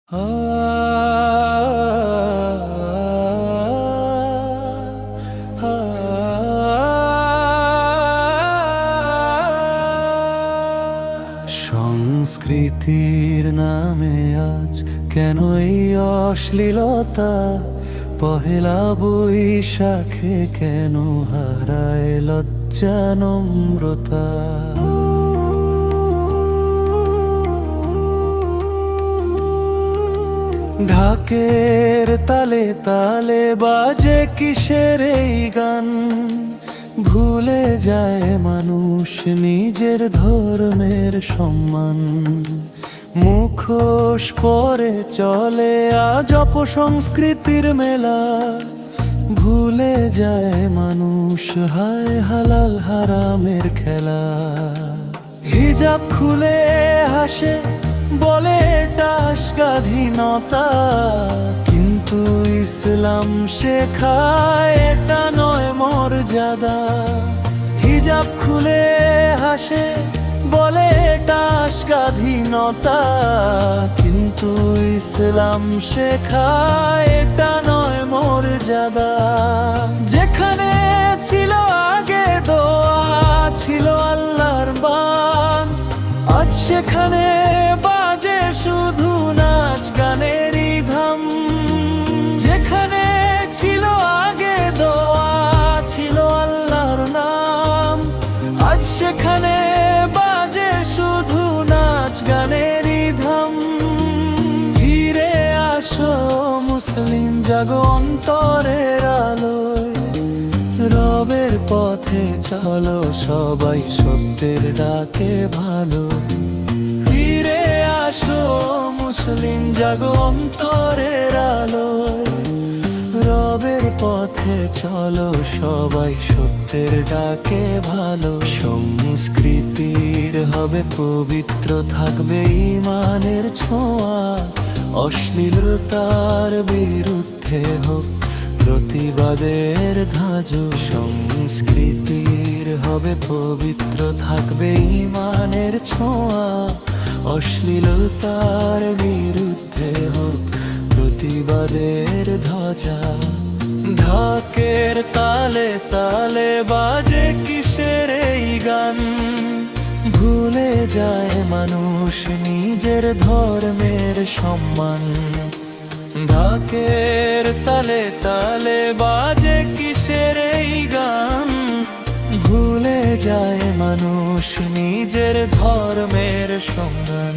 সংস্কৃতির নামে আজ কেন এই অশ্লীলতা? পহেলা বৈশাখে কেন হারায় লজ্জা নম্রতা? ঢাকের তালে তালে বাজে কিসের এই গান? ভুলে যায় মানুষ নিজের ধর্মের সম্মান। মুখোশ পরে চলে আজ অপসংস্কৃতির মেলা। ভুলে যায় মানুষ হায় হালাল হারামের খেলা। হিজাব খুলে হাসে বলে এটা স্বাধীনতা, কিন্তু ইসলাম শেখায় এটা নয় মর্যাদা। হিজাব খুলে হাসে বলে এটা স্বাধীনতা, কিন্তু ইসলাম শেখায় এটা নয় মর্যাদা। যেখানে ছিল আগে দোয়া ছিল আল্লাহর বান, আজ সেখানে বাজে শুধু নাচ গানেরই ধাম। যেখানে ছিল আগে দোয়া ছিল আল্লাহর নাম, আজ সেখানে বাজে শুধু নাচ গানেরই ধাম। ফিরে আসো মুসলিম জাগো অন্তরের আলোয়, রবের পথে চলো সবাই সত্যের ডাকে ভালো। ফিরে আসো মুসলিম জাগো অন্তরের আলোয়, রবের পথে চলো সবাই সত্যের ডাকে ভালো। সংস্কৃতির হবে পবিত্র থাকবে ঈমানের ছোঁয়া, অশ্লীলতার বিরুদ্ধে হোক প্রতিবাদের ধাঁজ। সংস্কৃতির হবে পবিত্র থাকবে ঈমানের ছোঁয়া, অশ্লীলতার বিরুদ্ধে হোক প্রতিবাদের ধ্বজা। ঢাকের তালে তালে বাজে কিসের এই গান? ভুলে যায় মানুষ নিজের ধর্মের সম্মান। ঢাকের তালে তালে বাজে কিসের এই গান? ভুলে যায় মানুষ নিজের ধর্মের সম্মান।